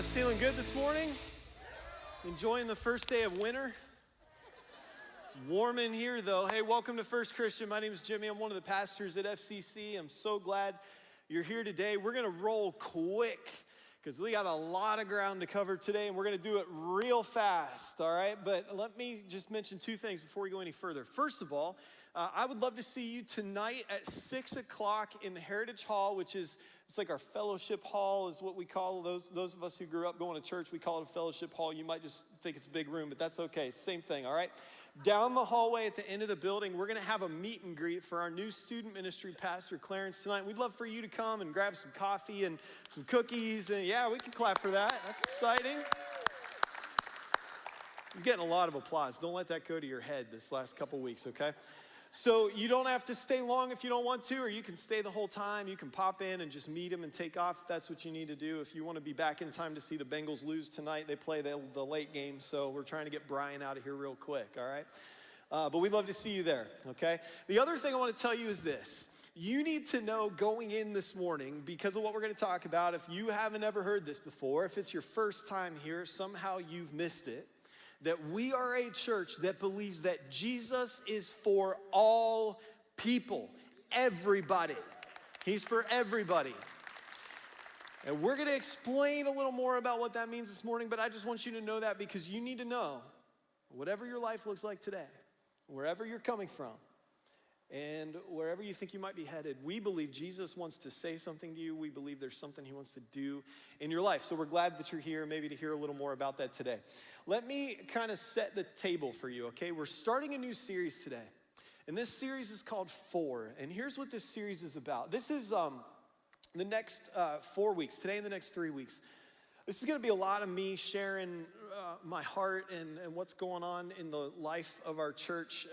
guys feeling good this morning? Enjoying the first day of winter? It's warm in here though. Hey, welcome to First Christian. My name is Jimmy. I'm one of the pastors at FCC. I'm so glad you're here today. We're gonna roll quick because we got a lot of ground to cover today and we're gonna do it real fast, all right? But let me just mention two things before we go any further. First of all, I would love to see you tonight at 6 o'clock in the Heritage Hall, which is, it's like our fellowship hall is what we call those of us who grew up going to church, we call it a fellowship hall. You might just think it's a big room, but that's okay, same thing, all right? Down the hallway at the end of the building, we're gonna have a meet and greet for our new student ministry pastor, Clarence, tonight. We'd love for you to come and grab some coffee and some cookies, and yeah, we can clap for that. That's exciting. You're getting a lot of applause. Don't let that go to your head this last couple weeks, okay? So you don't have to stay long if you don't want to, or you can stay the whole time. You can pop in and just meet him and take off if that's what you need to do. If you want to be back in time to see the Bengals lose tonight, they play the late game, so we're trying to get Brian out of here real quick, all right? But we'd love to see you there, okay? The other thing I want to tell you is this. You need to know going in this morning, because of what we're going to talk about, if you haven't ever heard this before, if it's your first time here, somehow you've missed it, that we are a church that believes that Jesus is for all people, everybody. He's for everybody. And we're gonna explain a little more about what that means this morning, but I just want you to know that because you need to know, whatever your life looks like today, wherever you're coming from, and wherever you think you might be headed, we believe Jesus wants to say something to you. We believe there's something he wants to do in your life. So we're glad that you're here, maybe to hear a little more about that today. Let me kind of set the table for you, okay? We're starting a new series today. And this series is called 4. And here's what this series is about. This is the next 4 weeks, today and the next 3 weeks. This is gonna be a lot of me sharing my heart and what's going on in the life of our church,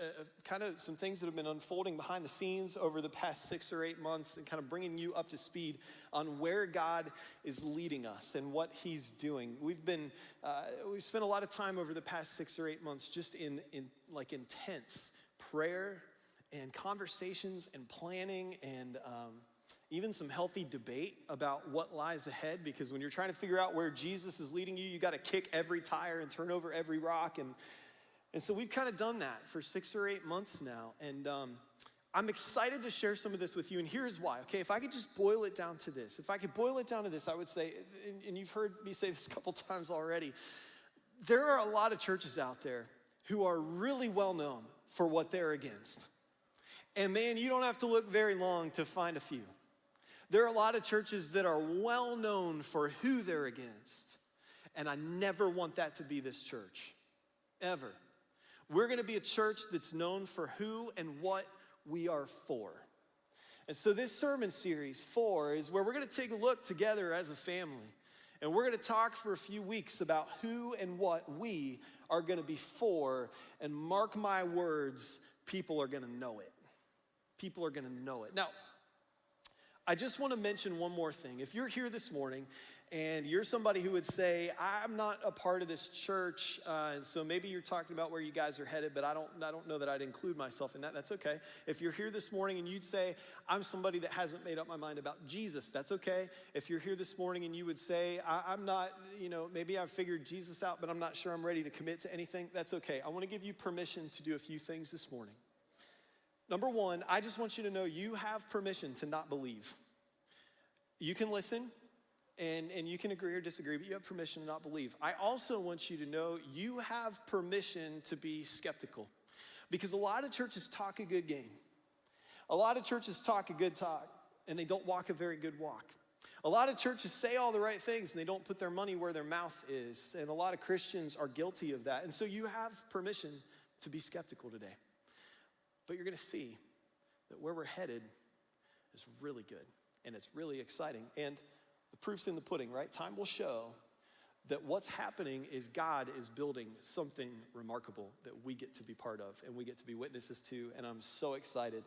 kind of some things that have been unfolding behind the scenes over the past 6 or 8 months and kind of bringing you up to speed on where God is leading us and what he's doing. We've spent a lot of time over the past 6 or 8 months just in like intense prayer and conversations and planning and even some healthy debate about what lies ahead, because when you're trying to figure out where Jesus is leading you, you got to kick every tire and turn over every rock. And so we've kind of done that for 6 or 8 months now. And I'm excited to share some of this with you. And here's why, okay? If I could just boil it down to this, I would say, and you've heard me say this a couple times already, there are a lot of churches out there who are really well known for what they're against. And man, you don't have to look very long to find a few. There are a lot of churches that are well known for who they're against. And I never want that to be this church, ever. We're gonna be a church that's known for who and what we are for. And so this sermon series, 4, is where we're gonna take a look together as a family. And we're gonna talk for a few weeks about who and what we are gonna be for. And mark my words, people are gonna know it. People are gonna know it. Now, I just want to mention one more thing. If you're here this morning and you're somebody who would say, I'm not a part of this church, and so maybe you're talking about where you guys are headed, but I don't know that I'd include myself in that, that's okay. If you're here this morning and you'd say, I'm somebody that hasn't made up my mind about Jesus, that's okay. If you're here this morning and you would say, I'm not, maybe I've figured Jesus out, but I'm not sure I'm ready to commit to anything, that's okay. I want to give you permission to do a few things this morning. Number one, I just want you to know you have permission to not believe. You can listen and you can agree or disagree, but you have permission to not believe. I also want you to know you have permission to be skeptical, because a lot of churches talk a good game. A lot of churches talk a good talk and they don't walk a very good walk. A lot of churches say all the right things and they don't put their money where their mouth is. And a lot of Christians are guilty of that. And so you have permission to be skeptical today. But you're gonna see that where we're headed is really good and it's really exciting. And the proof's in the pudding, right? Time will show that what's happening is God is building something remarkable that we get to be part of and we get to be witnesses to. And I'm so excited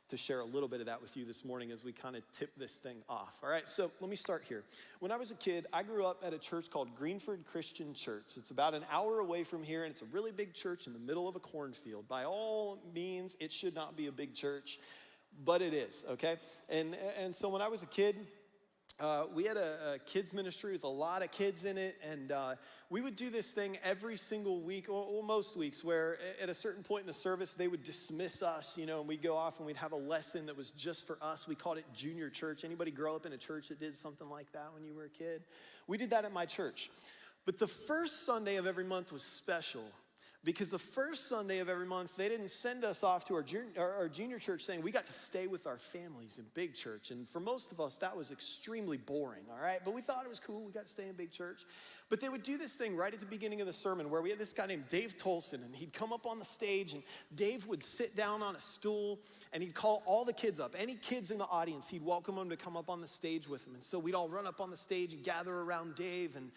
to share a little bit of that with you this morning as we kind of tip this thing off. All right, so let me start here. When I was a kid, I grew up at a church called Greenford Christian Church. It's about an hour away from here, and it's a really big church in the middle of a cornfield. By all means, it should not be a big church, but it is, okay? And so when I was a kid, we had a kids ministry with a lot of kids in it, and we would do this thing every single week, or most weeks, where at a certain point in the service, they would dismiss us, and we'd go off and we'd have a lesson that was just for us. We called it junior church. Anybody grow up in a church that did something like that when you were a kid? We did that at my church. But the first Sunday of every month was special, because the first Sunday of every month, they didn't send us off to our junior church saying we got to stay with our families in big church. And for most of us, that was extremely boring, all right? But we thought it was cool. We got to stay in big church. But they would do this thing right at the beginning of the sermon where we had this guy named Dave Tolson, and he'd come up on the stage, and Dave would sit down on a stool, and he'd call all the kids up. Any kids in the audience, he'd welcome them to come up on the stage with him. And so we'd all run up on the stage and gather around Dave, and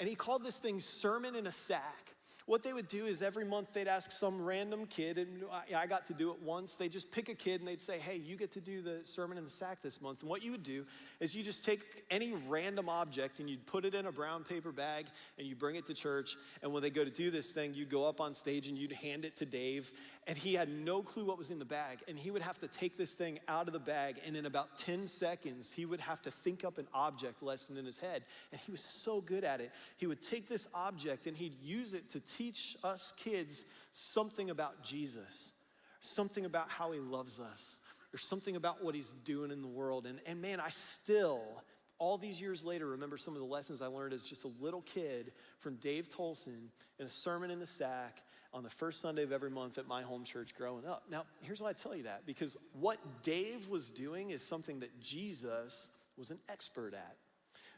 he called this thing Sermon in a Sack. What they would do is every month they'd ask some random kid, and I got to do it once. They'd just pick a kid and they'd say, hey, you get to do the sermon in the sack this month. And what you would do is you just take any random object and you'd put it in a brown paper bag and you bring it to church. And when they go to do this thing, you'd go up on stage and you'd hand it to Dave. And he had no clue what was in the bag. And he would have to take this thing out of the bag. And in about 10 seconds, he would have to think up an object lesson in his head. And he was so good at it. He would take this object and he'd use it to teach us kids something about Jesus, something about how he loves us, or something about what he's doing in the world. And man, I still, all these years later, remember some of the lessons I learned as just a little kid from Dave Tolson in a sermon in the sack on the first Sunday of every month at my home church growing up. Now, here's why I tell you that, because what Dave was doing is something that Jesus was an expert at.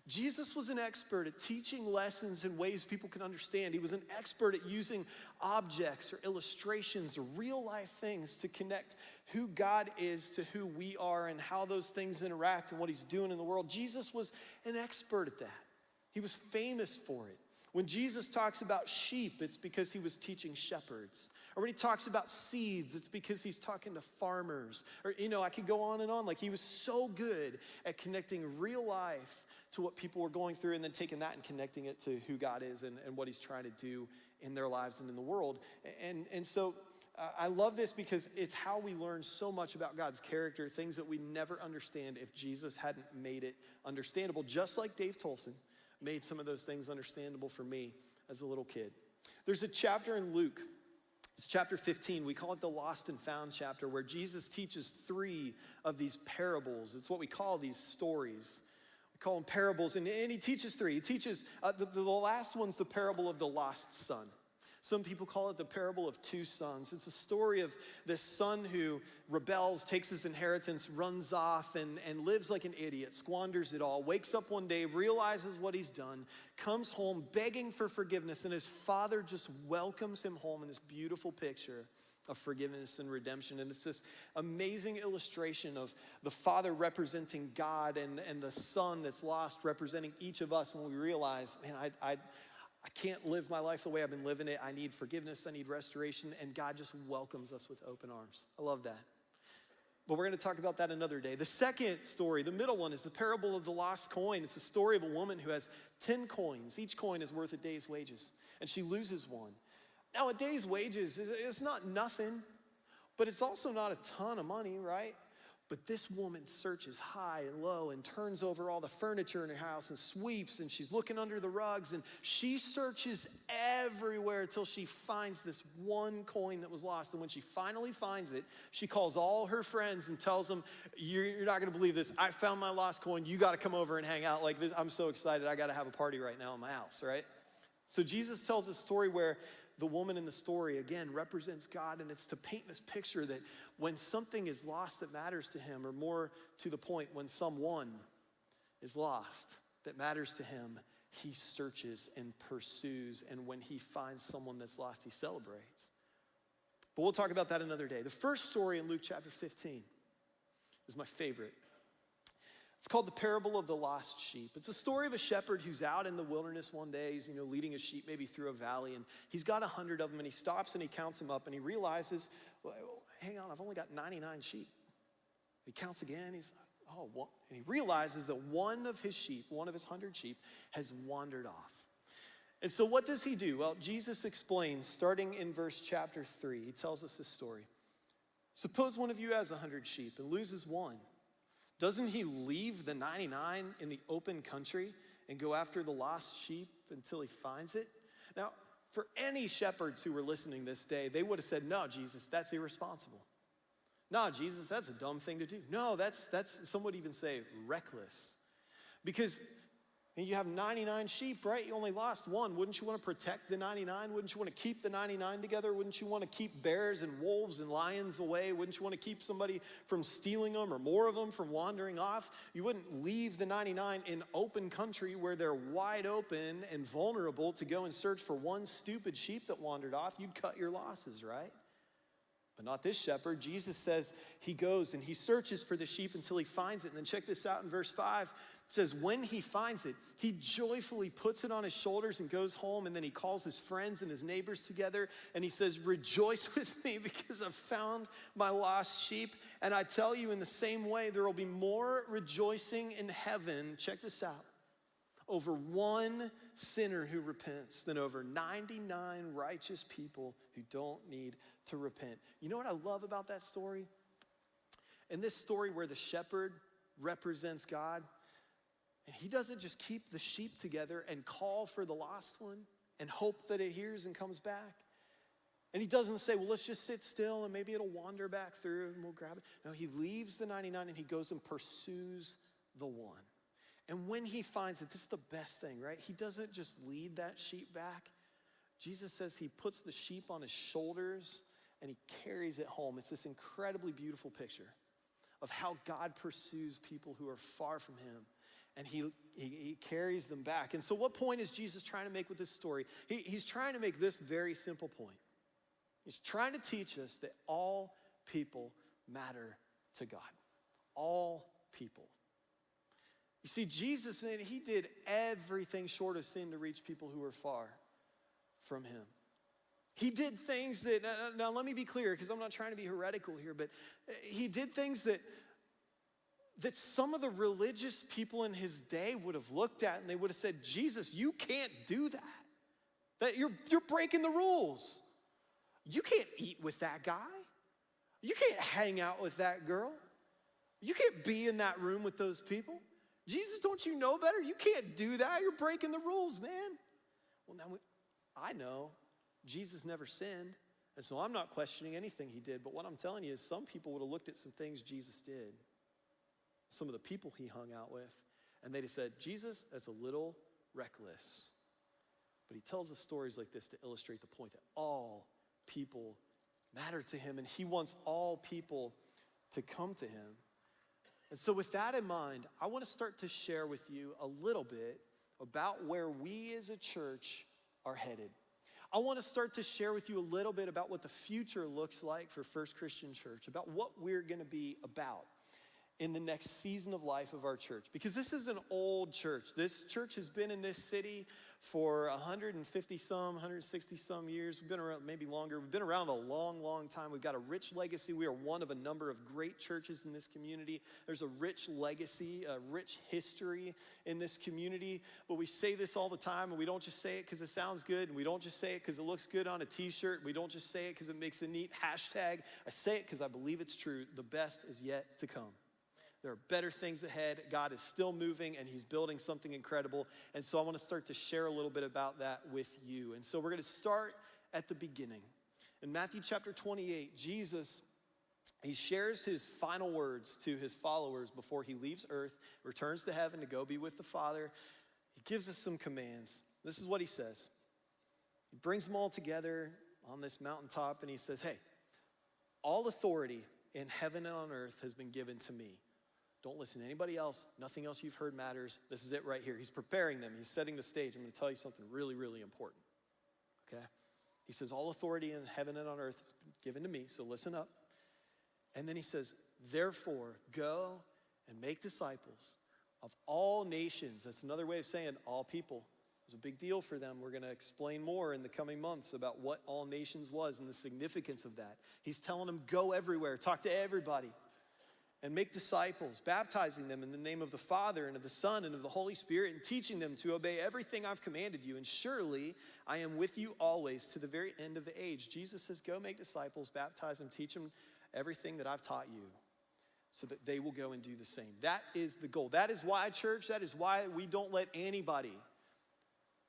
Jesus was an expert at teaching lessons in ways people can understand. He was an expert at using objects or illustrations or real life things to connect who God is to who we are and how those things interact and what he's doing in the world. Jesus was an expert at that. He was famous for it. When Jesus talks about sheep, it's because he was teaching shepherds. Or when he talks about seeds, it's because he's talking to farmers. Or, I could go on and on. Like, he was so good at connecting real life to what people were going through and then taking that and connecting it to who God is and what he's trying to do in their lives and in the world. And so I love this because it's how we learn so much about God's character, things that we never understand if Jesus hadn't made it understandable, just like Dave Tolson made some of those things understandable for me as a little kid. There's a chapter in Luke, it's chapter 15. We call it the Lost and Found chapter, where Jesus teaches 3 of these parables. It's what we call these stories. We call them parables, and he teaches 3. He teaches, the last one's the parable of the lost son. Some people call it the parable of 2 sons. It's a story of this son who rebels, takes his inheritance, runs off, and lives like an idiot, squanders it all, wakes up one day, realizes what he's done, comes home begging for forgiveness, and his father just welcomes him home in this beautiful picture of forgiveness and redemption. And it's this amazing illustration of the father representing God and the son that's lost representing each of us when we realize, man, I can't live my life the way I've been living it. I need forgiveness, I need restoration, and God just welcomes us with open arms. I love that. But we're gonna talk about that another day. The second story, the middle one, is the parable of the lost coin. It's a story of a woman who has 10 coins. Each coin is worth a day's wages, and she loses one. Now, a day's wages is not nothing, but it's also not a ton of money, right? But this woman searches high and low and turns over all the furniture in her house and sweeps, and she's looking under the rugs, and she searches everywhere until she finds this one coin that was lost. And when she finally finds it, she calls all her friends and tells them, you're not gonna believe this. I found my lost coin. You gotta come over and hang out like this. I'm so excited. I gotta have a party right now in my house, right? So Jesus tells a story where the woman in the story, again, represents God, and it's to paint this picture that when something is lost that matters to him, or more to the point, when someone is lost that matters to him, he searches and pursues, and when he finds someone that's lost, he celebrates. But we'll talk about that another day. The first story in Luke chapter 15 is my favorite. It's called the parable of the lost sheep. It's a story of a shepherd who's out in the wilderness one day. He's leading his sheep maybe through a valley, and he's got 100 of them, and he stops and he counts them up, and he realizes, well, hang on, I've only got 99 sheep. He counts again, he's like, oh, one. And he realizes that one of his sheep, one of his 100 sheep, has wandered off. And so what does he do? Well, Jesus explains, starting in verse chapter 3, he tells us this story. Suppose one of you has 100 sheep and loses one. Doesn't he leave the 99 in the open country and go after the lost sheep until he finds it? Now, for any shepherds who were listening this day, they would have said, no, Jesus, that's irresponsible. No, Jesus, that's a dumb thing to do. No, that's some would even say reckless. Because you have 99 sheep, right? You only lost one. Wouldn't you want to protect the 99? Wouldn't you want to keep the 99 together? Wouldn't you want to keep bears and wolves and lions away? Wouldn't you want to keep somebody from stealing them or more of them from wandering off? You wouldn't leave the 99 in open country where they're wide open and vulnerable to go and search for one stupid sheep that wandered off. You'd cut your losses, right? But not this shepherd. Jesus says he goes and he searches for the sheep until he finds it. And then check this out in verse 5. It says, when he finds it, he joyfully puts it on his shoulders and goes home. And then he calls his friends and his neighbors together. And he says, rejoice with me because I've found my lost sheep. And I tell you, in the same way, there will be more rejoicing in heaven. Check this out. Over one sinner who repents than over 99 righteous people who don't need to repent. You know what I love about that story? In this story where the shepherd represents God, and he doesn't just keep the sheep together and call for the lost one and hope that it hears and comes back. And he doesn't say, well, let's just sit still and maybe it'll wander back through and we'll grab it. No, he leaves the 99 and he goes and pursues the one. And when he finds it, this is the best thing, right? He doesn't just lead that sheep back. Jesus says he puts the sheep on his shoulders and he carries it home. It's this incredibly beautiful picture of how God pursues people who are far from him. And he carries them back. And so what point is Jesus trying to make with this story? He's trying to make this very simple point. He's trying to teach us that all people matter to God. All people. You see, Jesus, man, he did everything short of sin to reach people who were far from him. He did things that, now let me be clear, because I'm not trying to be heretical here, but he did things that some of the religious people in his day would have looked at and they would have said, Jesus, you can't do that. That you're breaking the rules. You can't eat with that guy. You can't hang out with that girl. You can't be in that room with those people. Jesus, don't you know better? You can't do that. You're breaking the rules, man. Well, now I know Jesus never sinned, and so I'm not questioning anything he did. But what I'm telling you is some people would have looked at some things Jesus did, some of the people he hung out with, and they'd have said, Jesus, that's a little reckless. But he tells us stories like this to illustrate the point that all people matter to him, and he wants all people to come to him. And so with that in mind, I want to start to share with you a little bit about where we as a church are headed. I want to start to share with you a little bit about what the future looks like for First Christian Church, about what we're going to be about in the next season of life of our church. Because this is an old church. This church has been in this city for 160 some years. We've been around maybe longer. We've been around a long, long time. We've got a rich legacy. We are one of a number of great churches in this community. There's a rich legacy, a rich history in this community. But we say this all the time, and we don't just say it because it sounds good, and we don't just say it because it looks good on a t-shirt. We don't just say it because it makes a neat hashtag. I say it because I believe it's true. The best is yet to come. There are better things ahead. God is still moving and he's building something incredible. And so I want to start to share a little bit about that with you. And so we're going to start at the beginning. In Matthew chapter 28, Jesus, he shares his final words to his followers before he leaves earth, returns to heaven to go be with the Father. He gives us some commands. This is what he says. He brings them all together on this mountaintop and he says, hey, all authority in heaven and on earth has been given to me. Don't listen to anybody else. Nothing else you've heard matters. This is it right here. He's preparing them. He's setting the stage. I'm going to tell you something really, really important. Okay? He says, all authority in heaven and on earth has been given to me, so listen up. And then he says, therefore, go and make disciples of all nations. That's another way of saying all people. It was a big deal for them. We're going to explain more in the coming months about what all nations was and the significance of that. He's telling them, go everywhere. Talk to everybody. And make disciples, baptizing them in the name of the Father and of the Son and of the Holy Spirit, and teaching them to obey everything I've commanded you. And surely I am with you always to the very end of the age. Jesus says, go make disciples, baptize them, teach them everything that I've taught you. so that they will go and do the same. That is the goal. That is why, church, that is why we don't let anybody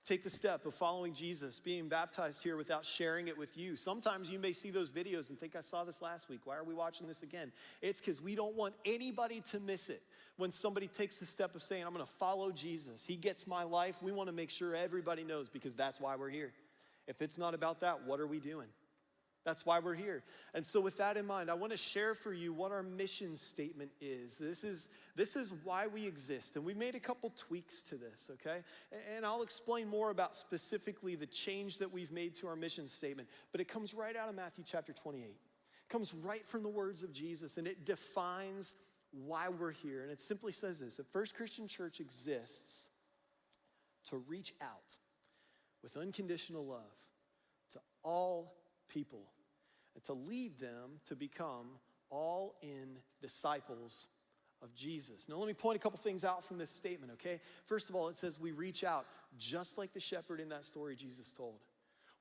take the step of following Jesus, being baptized here without sharing it with you. Sometimes you may see those videos and think, I saw this last week. Why are we watching this again? It's because we don't want anybody to miss it. When somebody takes the step of saying, I'm gonna follow Jesus, he gets my life, we wanna make sure everybody knows, because that's why we're here. If it's not about that, what are we doing? That's why we're here. And so with that in mind, I want to share for you what our mission statement is. This is why we exist. And we made a couple tweaks to this, okay? And I'll explain more about specifically the change that we've made to our mission statement. But it comes right out of Matthew chapter 28. It comes right from the words of Jesus, and it defines why we're here. And it simply says this: that First Christian Church exists to reach out with unconditional love to all people, and to lead them to become all-in disciples of Jesus. Now let me point a couple things out from this statement, okay? First of all, it says we reach out just like the shepherd in that story Jesus told.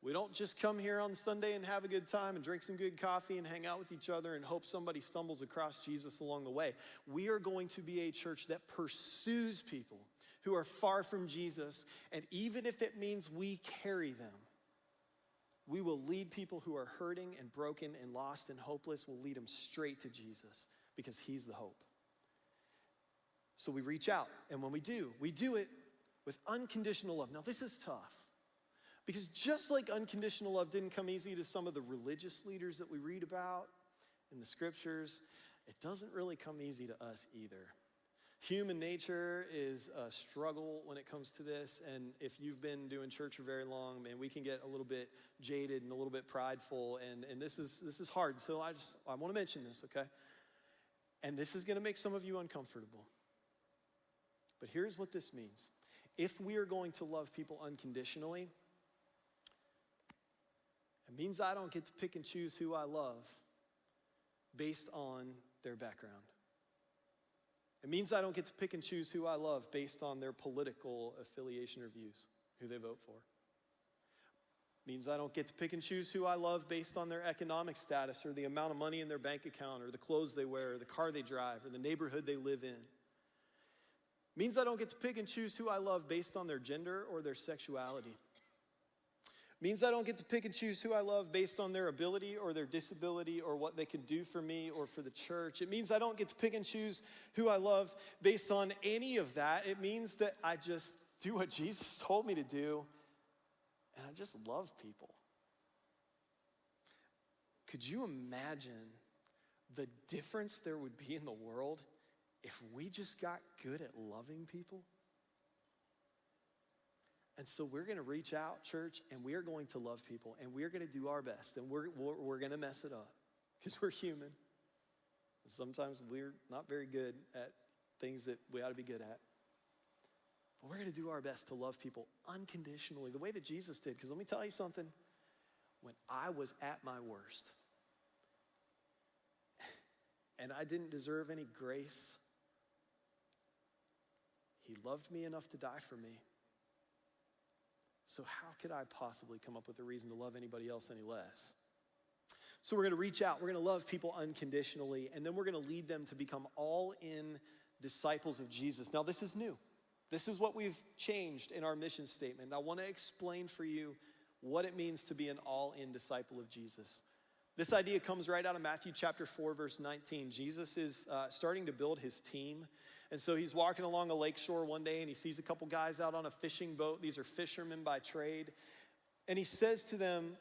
We don't just come here on Sunday and have a good time and drink some good coffee and hang out with each other and hope somebody stumbles across Jesus along the way. We are going to be a church that pursues people who are far from Jesus, and even if it means we carry them, we will lead people who are hurting and broken and lost and hopeless. We'll lead them straight to Jesus, because he's the hope. So we reach out, and when we do it with unconditional love. Now this is tough, because just like unconditional love didn't come easy to some of the religious leaders that we read about in the scriptures, it doesn't really come easy to us either. Human nature is a struggle when it comes to this, and if you've been doing church for very long, man, we can get a little bit jaded and a little bit prideful, and this is hard. So I want to mention this, okay? And this is going to make some of you uncomfortable. But here's what this means. If we are going to love people unconditionally, it means I don't get to pick and choose who I love based on their background. It means I don't get to pick and choose who I love based on their political affiliation or views, who they vote for. It means I don't get to pick and choose who I love based on their economic status or the amount of money in their bank account or the clothes they wear or the car they drive or the neighborhood they live in. It means I don't get to pick and choose who I love based on their gender or their sexuality. Means I don't get to pick and choose who I love based on their ability or their disability or what they can do for me or for the church. It means I don't get to pick and choose who I love based on any of that. It means that I just do what Jesus told me to do, and I just love people. Could you imagine the difference there would be in the world if we just got good at loving people? And so we're going to reach out, church, and we are going to love people, and we're going to do our best, and we're going to mess it up, because we're human. And sometimes we're not very good at things that we ought to be good at. But we're going to do our best to love people unconditionally, the way that Jesus did. Because let me tell you something. When I was at my worst, and I didn't deserve any grace, he loved me enough to die for me. So how could I possibly come up with a reason to love anybody else any less? So we're going to reach out. We're going to love people unconditionally, and then we're going to lead them to become all-in disciples of Jesus. Now, this is new. This is what we've changed in our mission statement. I want to explain for you what it means to be an all-in disciple of Jesus. This idea comes right out of Matthew chapter 4, verse 19. Jesus is starting to build his team. And so he's walking along a lake shore one day, and he sees a couple guys out on a fishing boat. These are fishermen by trade. And he says to them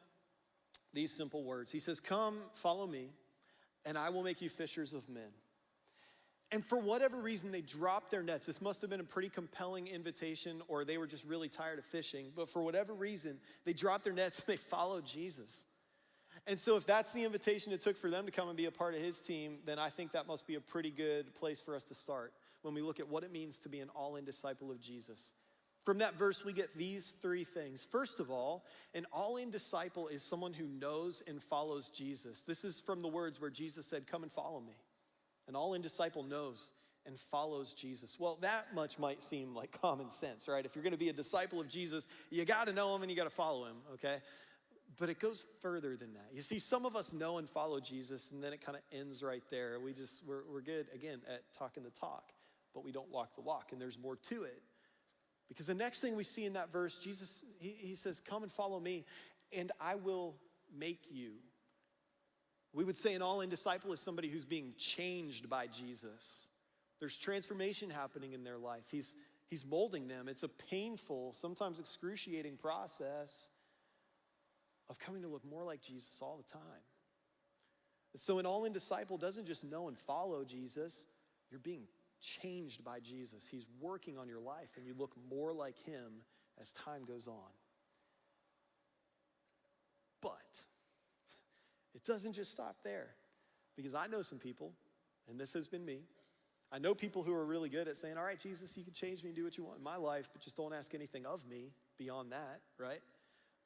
these simple words. He says, "Come, follow me, and I will make you fishers of men." And for whatever reason, they dropped their nets. This must have been a pretty compelling invitation, or they were just really tired of fishing. But for whatever reason, they dropped their nets and they followed Jesus. And so if that's the invitation it took for them to come and be a part of his team, then I think that must be a pretty good place for us to start when we look at what it means to be an all-in disciple of Jesus. From that verse, we get these three things. First of all, an all-in disciple is someone who knows and follows Jesus. This is from the words where Jesus said, "Come and follow me." An all-in disciple knows and follows Jesus. Well, that much might seem like common sense, right? If you're going to be a disciple of Jesus, you got to know him and you got to follow him, okay? But it goes further than that. You see, some of us know and follow Jesus, and then it kind of ends right there. We're good, again, at talking the talk, but we don't walk the walk, and there's more to it. Because the next thing we see in that verse, Jesus, he says, come and follow me, and I will make you. We would say an all-in disciple is somebody who's being changed by Jesus. There's transformation happening in their life. He's molding them. It's a painful, sometimes excruciating process of coming to look more like Jesus all the time. So an all-in disciple doesn't just know and follow Jesus. You're being changed by Jesus. He's working on your life, and you look more like him as time goes on. But it doesn't just stop there, because I know some people, and this has been me. I know people who are really good at saying, all right, Jesus, you can change me and do what you want in my life, but just don't ask anything of me beyond that, right?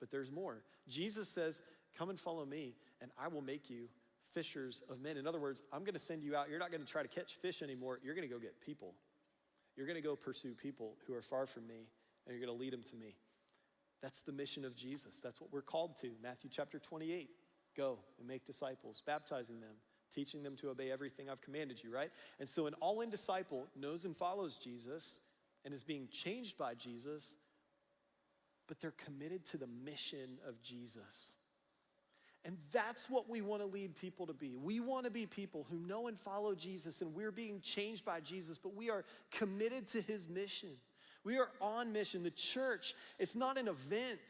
But there's more. Jesus says, come and follow me, and I will make you fishers of men. In other words, I'm gonna send you out. You're not gonna try to catch fish anymore. You're gonna go get people. You're gonna go pursue people who are far from me, and you're gonna lead them to me. That's the mission of Jesus. That's what we're called to. Matthew chapter 28, go and make disciples, baptizing them, teaching them to obey everything I've commanded you, right? And so an all-in disciple knows and follows Jesus and is being changed by Jesus, but they're committed to the mission of Jesus. And that's what we want to lead people to be. We want to be people who know and follow Jesus, and we're being changed by Jesus, but we are committed to his mission. We are on mission. The church, it's not an event,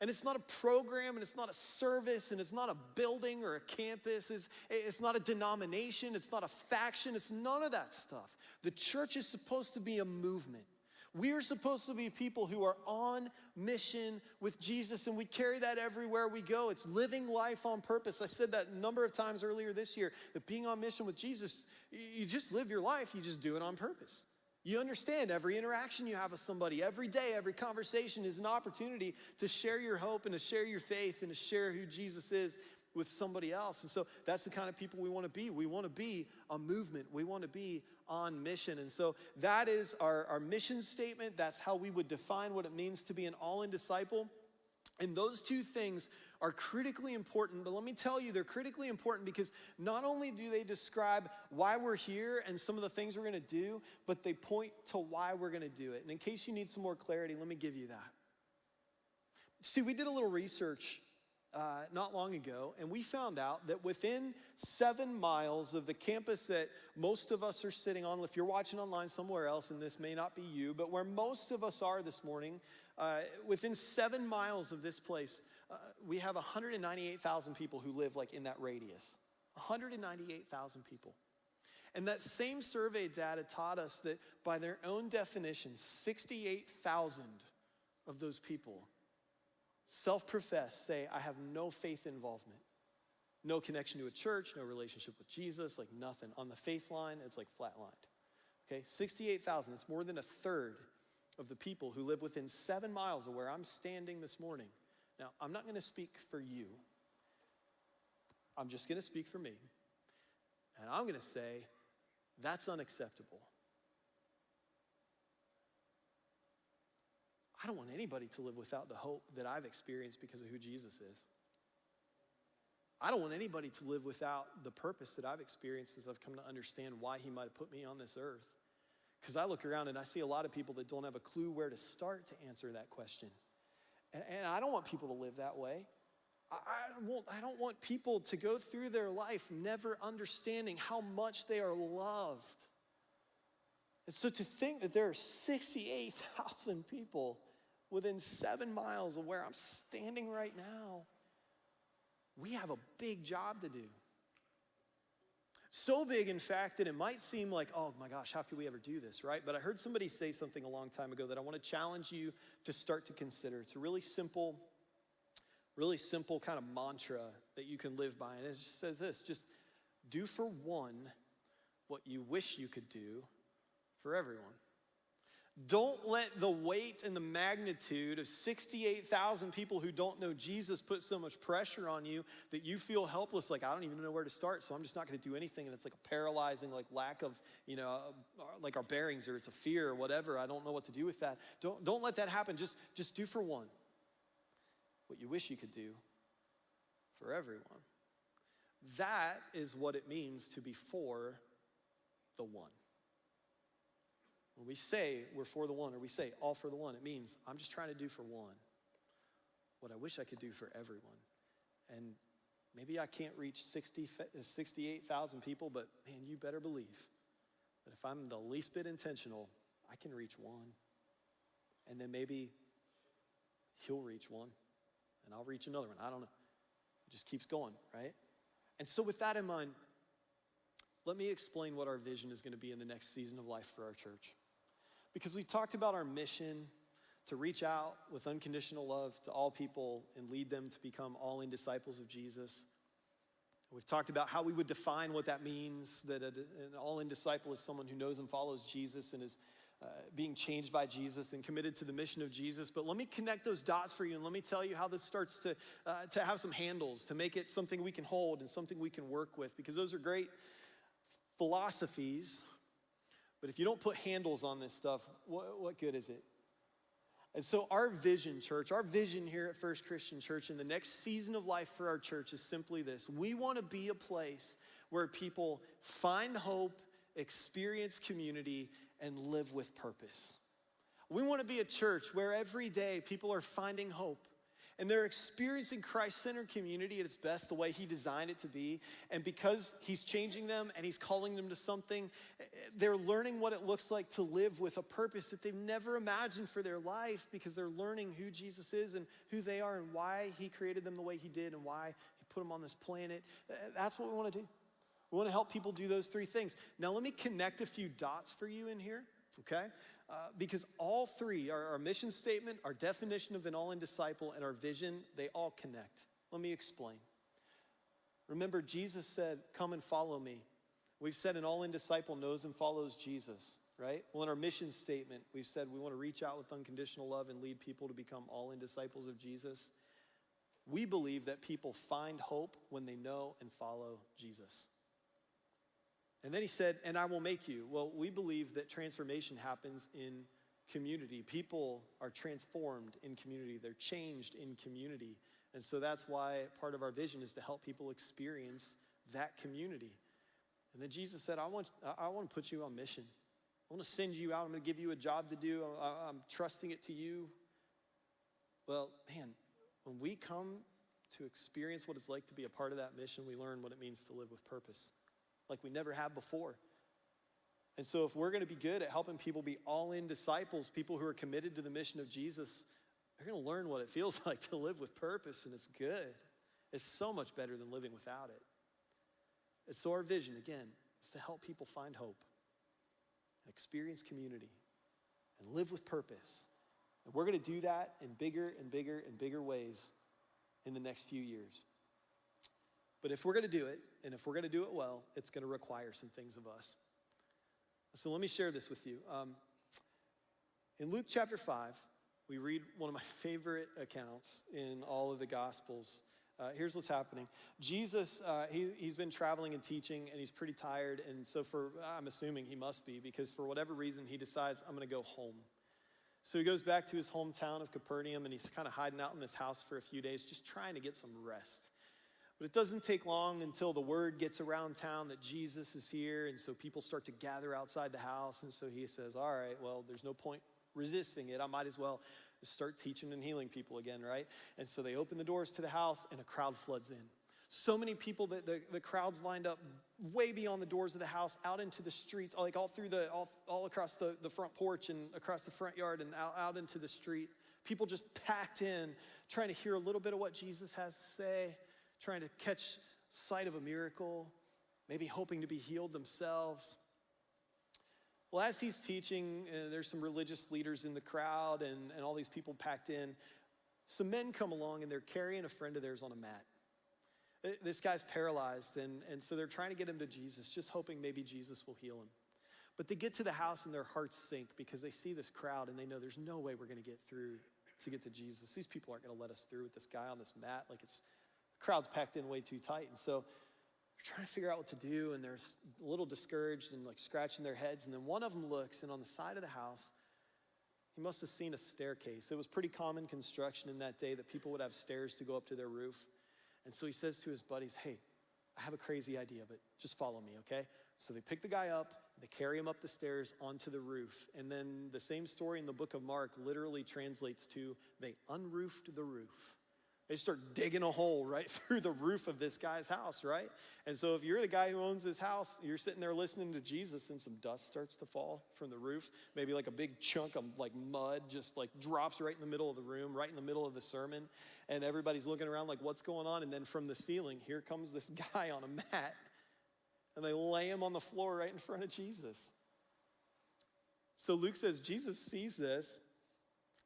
and it's not a program, and it's not a service, and it's not a building or a campus. It's not a denomination. It's not a faction. It's none of that stuff. The church is supposed to be a movement. We are supposed to be people who are on mission with Jesus, and we carry that everywhere we go. It's living life on purpose. I said that a number of times earlier this year, that being on mission with Jesus, you just live your life, you just do it on purpose. You understand every interaction you have with somebody, every day, every conversation is an opportunity to share your hope and to share your faith and to share who Jesus is with somebody else. And so that's the kind of people we want to be. We want to be a movement. We want to be on mission. And so that is our mission statement. That's how we would define what it means to be an all-in disciple. And those two things are critically important, but let me tell you, they're critically important because not only do they describe why we're here and some of the things we're gonna do, but they point to why we're gonna do it. And in case you need some more clarity, let me give you that. See, we did a little research not long ago, and we found out that within 7 miles of the campus that most of us are sitting on, if you're watching online somewhere else, and this may not be you, but where most of us are this morning, within 7 miles of this place, we have 198,000 people who live like in that radius. 198,000 people. And that same survey data taught us that by their own definition, 68,000 of those people self-profess, say, I have no faith involvement, no connection to a church, no relationship with Jesus, like nothing. On the faith line, it's like flatlined. Okay, 68,000, it's more than a third of the people who live within 7 miles of where I'm standing this morning. Now, I'm not gonna speak for you. I'm just gonna speak for me. And I'm gonna say, that's unacceptable. I don't want anybody to live without the hope that I've experienced because of who Jesus is. I don't want anybody to live without the purpose that I've experienced as I've come to understand why he might have put me on this earth. Because I look around and I see a lot of people that don't have a clue where to start to answer that question. And I don't want people to live that way. I don't want people to go through their life never understanding how much they are loved. And so to think that there are 68,000 people within 7 miles of where I'm standing right now, we have a big job to do. So big, in fact, that it might seem like, oh my gosh, how could we ever do this, right? But I heard somebody say something a long time ago that I want to challenge you to start to consider. It's a really simple kind of mantra that you can live by. And it just says this, just do for one what you wish you could do for everyone. Don't let the weight and the magnitude of 68,000 people who don't know Jesus put so much pressure on you that you feel helpless, like I don't even know where to start, so I'm just not gonna do anything, and it's like a paralyzing like lack of, like our bearings, or it's a fear or whatever, I don't know what to do with that. Don't let that happen. Just do for one what you wish you could do for everyone. That is what it means to be for the one. When we say we're for the one, or we say all for the one, it means I'm just trying to do for one what I wish I could do for everyone. And maybe I can't reach 68,000 people, but man, you better believe that if I'm the least bit intentional, I can reach one. And then maybe he'll reach one, and I'll reach another one. I don't know. It just keeps going, right? And so with that in mind, let me explain what our vision is going to be in the next season of life for our church. Because we talked about our mission to reach out with unconditional love to all people and lead them to become all-in disciples of Jesus. We've talked about how we would define what that means, that an all-in disciple is someone who knows and follows Jesus and is being changed by Jesus and committed to the mission of Jesus. But let me connect those dots for you, and let me tell you how this starts to have some handles, to make it something we can hold and something we can work with, because those are great philosophies, but if you don't put handles on this stuff, what good is it? And so our vision, church, our vision here at First Christian Church in the next season of life for our church is simply this. We want to be a place where people find hope, experience community, and live with purpose. We want to be a church where every day people are finding hope and they're experiencing Christ-centered community at its best, the way he designed it to be. And because he's changing them and he's calling them to something, they're learning what it looks like to live with a purpose that they've never imagined for their life, because they're learning who Jesus is and who they are and why he created them the way he did and why he put them on this planet. That's what we want to do. We want to help people do those three things. Now, let me connect a few dots for you in here, okay? Because all three, our mission statement, our definition of an all-in disciple, and our vision, they all connect. Let me explain. Remember, Jesus said, come and follow me. We've said an all-in disciple knows and follows Jesus, right? Well, in our mission statement, we've said we want to reach out with unconditional love and lead people to become all-in disciples of Jesus. We believe that people find hope when they know and follow Jesus. And then he said, and I will make you. Well, we believe that transformation happens in community. People are transformed in community. They're changed in community. And so that's why part of our vision is to help people experience that community. And then Jesus said, I want to put you on mission. I want to send you out. I'm going to give you a job to do. I'm trusting it to you. Well, man, when we come to experience what it's like to be a part of that mission, we learn what it means to live with purpose, like we never have before. And so if we're going to be good at helping people be all-in disciples, people who are committed to the mission of Jesus, they're going to learn what it feels like to live with purpose, and it's good. It's so much better than living without it. And so our vision, again, is to help people find hope and experience community and live with purpose. And we're going to do that in bigger and bigger and bigger ways in the next few years. But if we're going to do it, and if we're going to do it well, it's going to require some things of us. So let me share this with you. In Luke chapter 5, we read one of my favorite accounts in all of the Gospels. Here's what's happening. Jesus, he's been traveling and teaching, and he's pretty tired. And so I'm assuming he must be, because for whatever reason, he decides, I'm going to go home. So he goes back to his hometown of Capernaum, and he's kind of hiding out in this house for a few days, just trying to get some rest. But it doesn't take long until the word gets around town that Jesus is here, and so people start to gather outside the house. And so he says, all right, well, there's no point resisting it. I might as well start teaching and healing people again, right? And so they open the doors to the house, and a crowd floods in. So many people that the crowd's lined up way beyond the doors of the house, out into the streets, like all across the front porch and across the front yard and out into the street. People just packed in, trying to hear a little bit of what Jesus has to say, trying to catch sight of a miracle, maybe hoping to be healed themselves. Well, as he's teaching, there's some religious leaders in the crowd and all these people packed in. Some men come along, and they're carrying a friend of theirs on a mat. This guy's paralyzed, and so they're trying to get him to Jesus, just hoping maybe Jesus will heal him. But they get to the house, and their hearts sink because they see this crowd, and they know there's no way we're going to get through to get to Jesus. These people aren't going to let us through with this guy on this mat. Like, the crowd's packed in way too tight. And so they're trying to figure out what to do, and they're a little discouraged and like scratching their heads. And then one of them looks, and on the side of the house, he must have seen a staircase. It was pretty common construction in that day that people would have stairs to go up to their roof. And so he says to his buddies, hey, I have a crazy idea, but just follow me, okay? So they pick the guy up, they carry him up the stairs onto the roof. And then the same story in the book of Mark literally translates to, they unroofed the roof. They start digging a hole right through the roof of this guy's house, right? And so if you're the guy who owns this house, you're sitting there listening to Jesus and some dust starts to fall from the roof. Maybe like a big chunk of like mud just like drops right in the middle of the room, right in the middle of the sermon. And everybody's looking around like, what's going on? And then from the ceiling, here comes this guy on a mat. And they lay him on the floor right in front of Jesus. So Luke says Jesus sees this.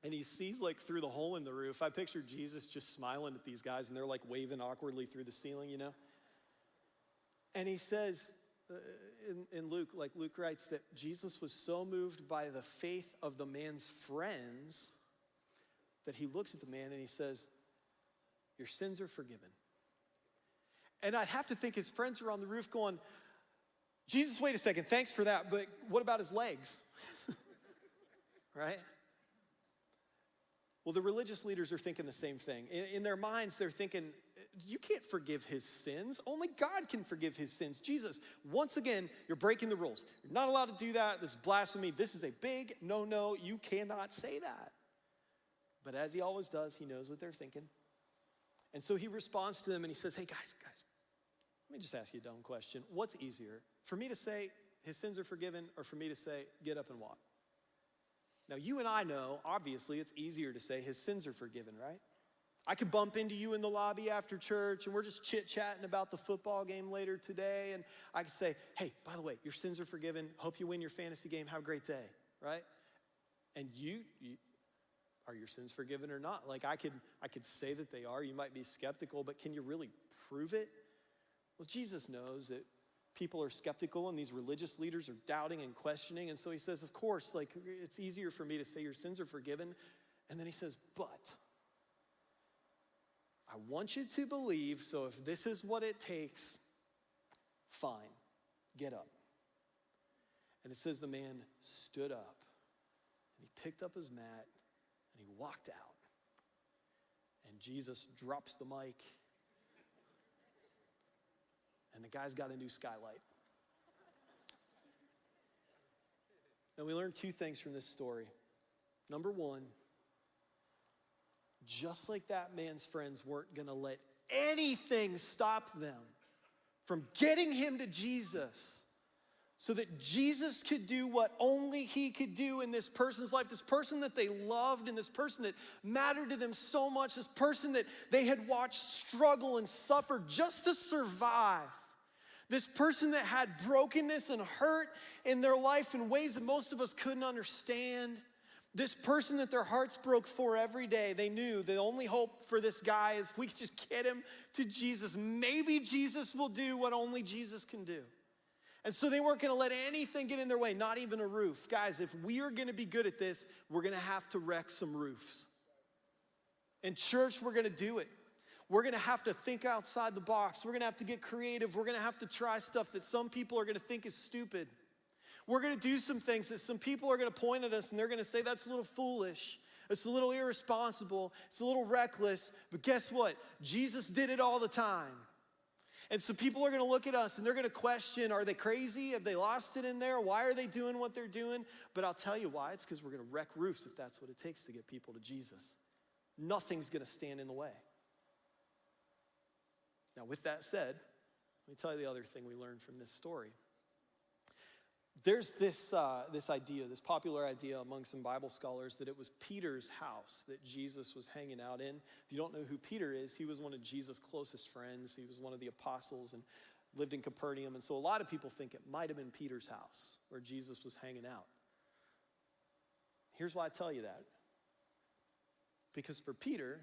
And he sees like through the hole in the roof. I picture Jesus just smiling at these guys and they're like waving awkwardly through the ceiling, you know? And he says in Luke, like Luke writes, that Jesus was so moved by the faith of the man's friends that he looks at the man and he says, your sins are forgiven. And I'd have to think his friends are on the roof going, Jesus, wait a second, thanks for that, but what about his legs? Right? Well, the religious leaders are thinking the same thing. In their minds, they're thinking, you can't forgive his sins. Only God can forgive his sins. Jesus, once again, you're breaking the rules. You're not allowed to do that. This is blasphemy. This is a big no-no. You cannot say that. But as he always does, he knows what they're thinking. And so he responds to them and he says, hey, guys, let me just ask you a dumb question. What's easier, for me to say his sins are forgiven or for me to say, get up and walk? Now, you and I know, obviously, it's easier to say his sins are forgiven, right? I could bump into you in the lobby after church, and we're just chit-chatting about the football game later today, and I could say, hey, by the way, your sins are forgiven. Hope you win your fantasy game. Have a great day, right? And you are your sins forgiven or not? Like, I could say that they are. You might be skeptical, but can you really prove it? Well, Jesus knows that people are skeptical and these religious leaders are doubting and questioning. And so he says, of course, like it's easier for me to say your sins are forgiven. And then he says, but I want you to believe, so if this is what it takes, fine, get up. And it says the man stood up and he picked up his mat and he walked out. And Jesus drops the mic. And the guy's got a new skylight. And we learn two things from this story. Number one, just like that man's friends weren't gonna let anything stop them from getting him to Jesus so that Jesus could do what only he could do in this person's life, this person that they loved and this person that mattered to them so much, this person that they had watched struggle and suffer just to survive. This person that had brokenness and hurt in their life in ways that most of us couldn't understand. This person that their hearts broke for every day. They knew the only hope for this guy is if we could just get him to Jesus. Maybe Jesus will do what only Jesus can do. And so they weren't gonna let anything get in their way, not even a roof. Guys, if we are gonna be good at this, we're gonna have to wreck some roofs. In church, we're gonna do it. We're gonna have to think outside the box. We're gonna have to get creative. We're gonna have to try stuff that some people are gonna think is stupid. We're gonna do some things that some people are gonna point at us and they're gonna say, that's a little foolish. It's a little irresponsible. It's a little reckless. But guess what? Jesus did it all the time. And so people are gonna look at us and they're gonna question, are they crazy? Have they lost it in there? Why are they doing what they're doing? But I'll tell you why. It's because we're gonna wreck roofs if that's what it takes to get people to Jesus. Nothing's gonna stand in the way. Now, with that said, let me tell you the other thing we learned from this story. There's this idea, this popular idea among some Bible scholars that it was Peter's house that Jesus was hanging out in. If you don't know who Peter is, he was one of Jesus' closest friends. He was one of the apostles and lived in Capernaum. And so a lot of people think it might have been Peter's house where Jesus was hanging out. Here's why I tell you that. Because for Peter,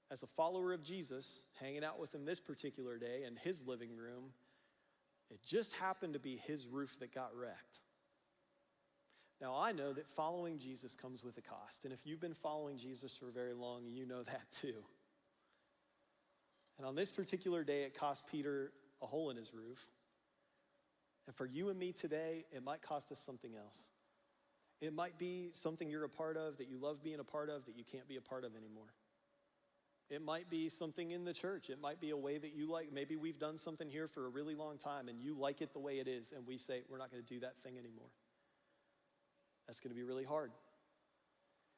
as a follower of Jesus, hanging out with him this particular day in his living room, it just happened to be his roof that got wrecked. Now, I know that following Jesus comes with a cost. And if you've been following Jesus for very long, you know that too. And on this particular day, it cost Peter a hole in his roof. And for you and me today, it might cost us something else. It might be something you're a part of, that you love being a part of, that you can't be a part of anymore. It might be something in the church. It might be a way that you like. Maybe we've done something here for a really long time and you like it the way it is, and we say, we're not going to do that thing anymore. That's going to be really hard.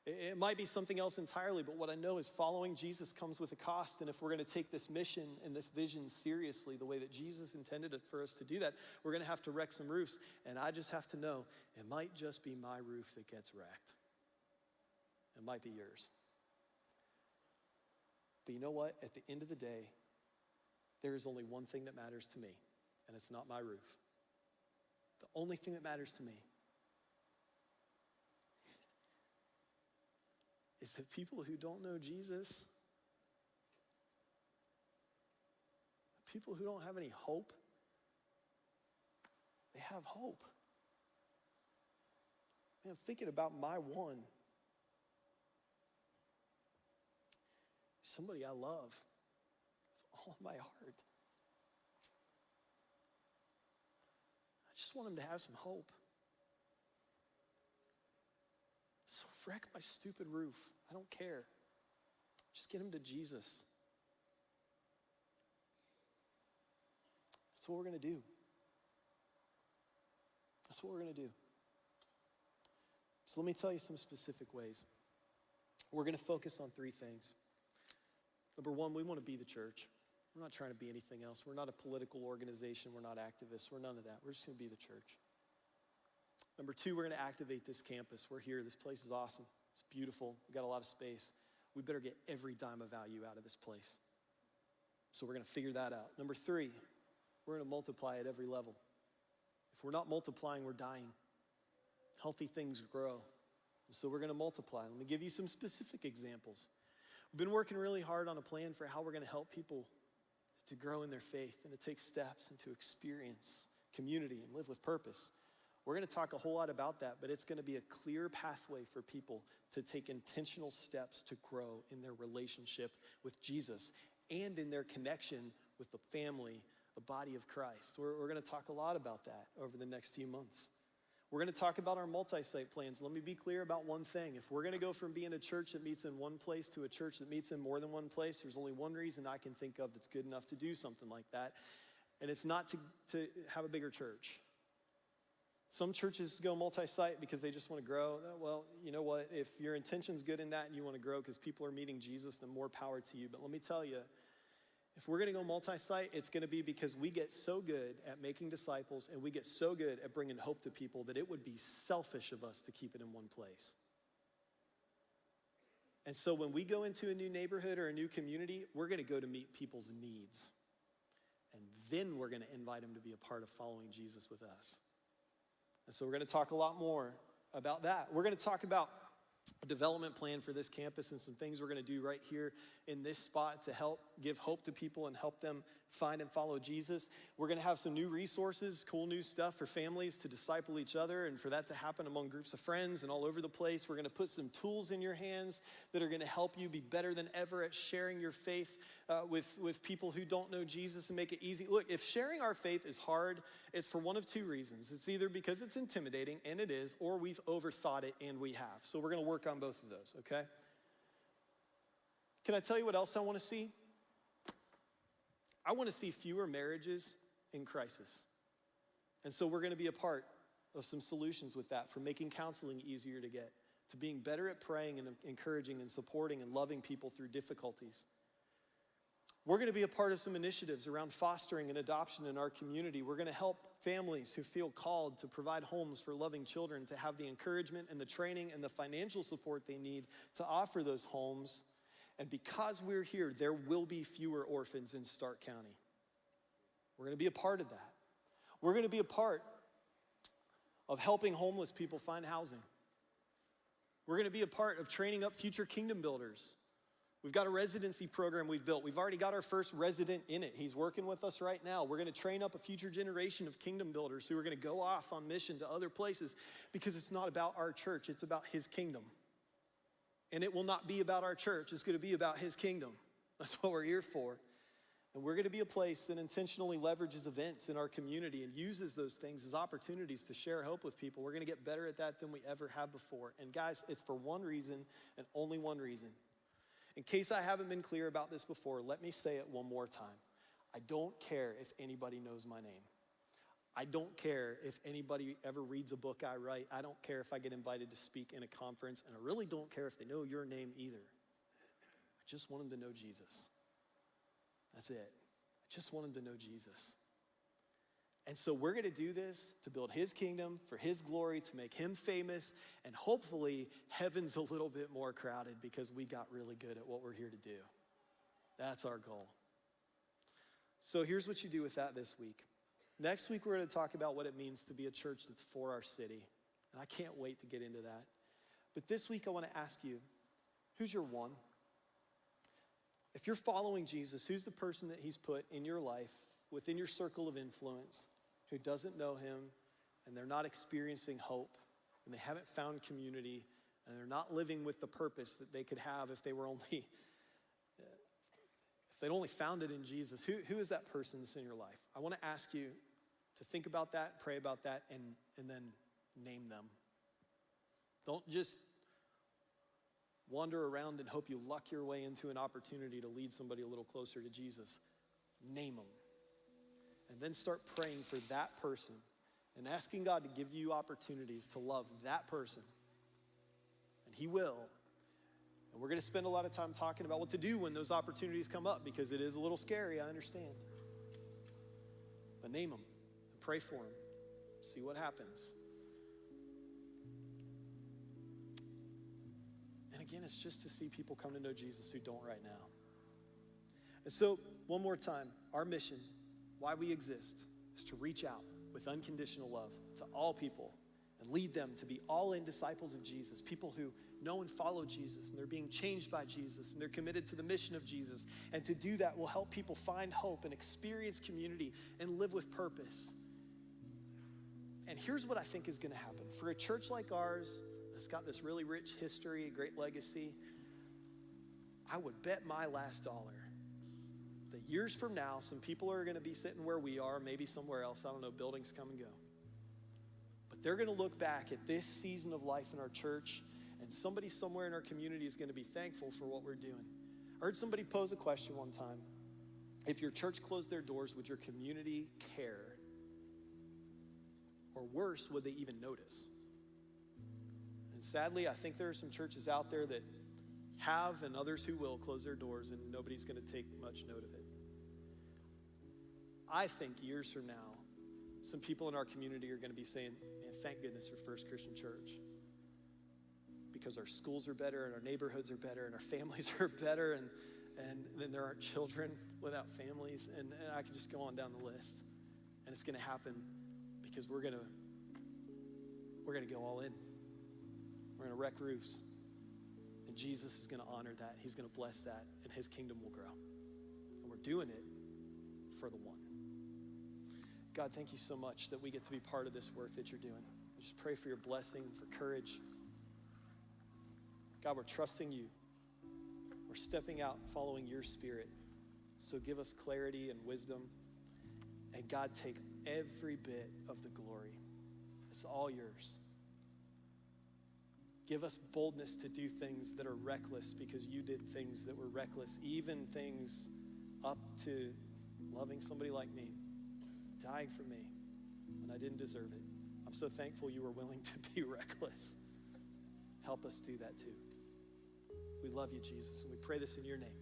It might be something else entirely, but what I know is following Jesus comes with a cost, and if we're going to take this mission and this vision seriously, the way that Jesus intended it for us to do that, we're going to have to wreck some roofs, and I just have to know it might just be my roof that gets wrecked. It might be yours. But you know what? At the end of the day, there is only one thing that matters to me, and it's not my roof. The only thing that matters to me is that people who don't know Jesus, people who don't have any hope, they have hope. Man, I'm thinking about my one. Somebody I love with all of my heart. I just want him to have some hope. So wreck my stupid roof. I don't care. Just get him to Jesus. That's what we're going to do. That's what we're going to do. So let me tell you some specific ways. We're going to focus on 3 things. Number 1, we want to be the church. We're not trying to be anything else. We're not a political organization. We're not activists. We're none of that. We're just going to be the church. Number 2, we're going to activate this campus. We're here. This place is awesome. It's beautiful. We've got a lot of space. We better get every dime of value out of this place. So we're going to figure that out. Number 3, we're going to multiply at every level. If we're not multiplying, we're dying. Healthy things grow. So we're going to multiply. Let me give you some specific examples. We've been working really hard on a plan for how we're going to help people to grow in their faith and to take steps and to experience community and live with purpose. We're going to talk a whole lot about that, but it's going to be a clear pathway for people to take intentional steps to grow in their relationship with Jesus and in their connection with the family, the body of Christ. We're going to talk a lot about that over the next few months. We're going to talk about our multi-site plans. Let me be clear about one thing. If we're going to go from being a church that meets in one place to a church that meets in more than one place, there's only one reason I can think of that's good enough to do something like that, and it's not to have a bigger church. Some churches go multi-site because they just want to grow. Well, you know what? If your intention's good in that and you want to grow because people are meeting Jesus, then more power to you. But let me tell you, if we're going to go multi-site, it's going to be because we get so good at making disciples and we get so good at bringing hope to people that it would be selfish of us to keep it in one place. And so when we go into a new neighborhood or a new community, we're going to go to meet people's needs. And then we're going to invite them to be a part of following Jesus with us. And so we're going to talk a lot more about that. We're going to talk about a development plan for this campus and some things we're going to do right here in this spot to help give hope to people and help them find and follow Jesus. We're going to have some new resources, cool new stuff for families to disciple each other and for that to happen among groups of friends and all over the place. We're going to put some tools in your hands that are going to help you be better than ever at sharing your faith with people who don't know Jesus and make it easy. Look, if sharing our faith is hard, it's for one of 2 reasons. It's either because it's intimidating, and it is, or we've overthought it, and we have. So we're going to work on both of those, okay? Can I tell you what else I want to see? I want to see fewer marriages in crisis. And so we're going to be a part of some solutions with that, from making counseling easier to get, to being better at praying and encouraging and supporting and loving people through difficulties. We're going to be a part of some initiatives around fostering and adoption in our community. We're going to help families who feel called to provide homes for loving children to have the encouragement and the training and the financial support they need to offer those homes. And because we're here, there will be fewer orphans in Stark County. We're going to be a part of that. We're going to be a part of helping homeless people find housing. We're going to be a part of training up future kingdom builders. We've got a residency program we've built. We've already got our first resident in it. He's working with us right now. We're going to train up a future generation of kingdom builders who are going to go off on mission to other places, because it's not about our church, it's about his kingdom. And it will not be about our church, it's going to be about his kingdom. That's what we're here for. And we're going to be a place that intentionally leverages events in our community and uses those things as opportunities to share hope with people. We're going to get better at that than we ever have before. And guys, it's for one reason and only one reason. In case I haven't been clear about this before, let me say it one more time. I don't care if anybody knows my name. I don't care if anybody ever reads a book I write. I don't care if I get invited to speak in a conference, and I really don't care if they know your name either. I just want them to know Jesus. That's it. I just want them to know Jesus. And so we're gonna do this to build his kingdom, for his glory, to make him famous, and hopefully heaven's a little bit more crowded because we got really good at what we're here to do. That's our goal. So here's what you do with that this week. Next week, we're gonna talk about what it means to be a church that's for our city. And I can't wait to get into that. But this week, I wanna ask you, who's your one? If you're following Jesus, who's the person that he's put in your life, within your circle of influence, who doesn't know him, and they're not experiencing hope, and they haven't found community, and they're not living with the purpose that they could have if they were only, if they'd only found it in Jesus? Who is that person that's in your life? I wanna ask you to think about that, pray about that, and then name them. Don't just wander around and hope you luck your way into an opportunity to lead somebody a little closer to Jesus. Name them. And then start praying for that person and asking God to give you opportunities to love that person. And he will. And we're gonna spend a lot of time talking about what to do when those opportunities come up, because it is a little scary, I understand. But name them and pray for them. See what happens. And again, it's just to see people come to know Jesus who don't right now. And so, one more time, our mission, why we exist, is to reach out with unconditional love to all people and lead them to be all-in disciples of Jesus, people who know and follow Jesus, and they're being changed by Jesus, and they're committed to the mission of Jesus. And to do that will help people find hope and experience community and live with purpose. And here's what I think is gonna happen. For a church like ours, that's got this really rich history, a great legacy, I would bet my last dollar that years from now, some people are gonna be sitting where we are, maybe somewhere else, I don't know, buildings come and go. But they're gonna look back at this season of life in our church, and somebody somewhere in our community is gonna be thankful for what we're doing. I heard somebody pose a question one time. If your church closed their doors, would your community care? Or worse, would they even notice? And sadly, I think there are some churches out there that have, and others who will, close their doors, and nobody's gonna take much note of it. I think years from now, some people in our community are gonna be saying, man, thank goodness for First Christian Church. Because our schools are better, and our neighborhoods are better, and our families are better, and then there aren't children without families, and I can just go on down the list. And it's gonna happen because we're gonna go all in. We're gonna wreck roofs. And Jesus is gonna honor that. He's gonna bless that, and his kingdom will grow. And we're doing it for the one. God, thank you so much that we get to be part of this work that you're doing. I just pray for your blessing, for courage. God, we're trusting you. We're stepping out, following your spirit. So give us clarity and wisdom. And God, take every bit of the glory. It's all yours. Give us boldness to do things that are reckless, because you did things that were reckless, even things up to loving somebody like me, dying for me when I didn't deserve it. I'm so thankful you were willing to be reckless. Help us do that too. We love you, Jesus, and we pray this in your name.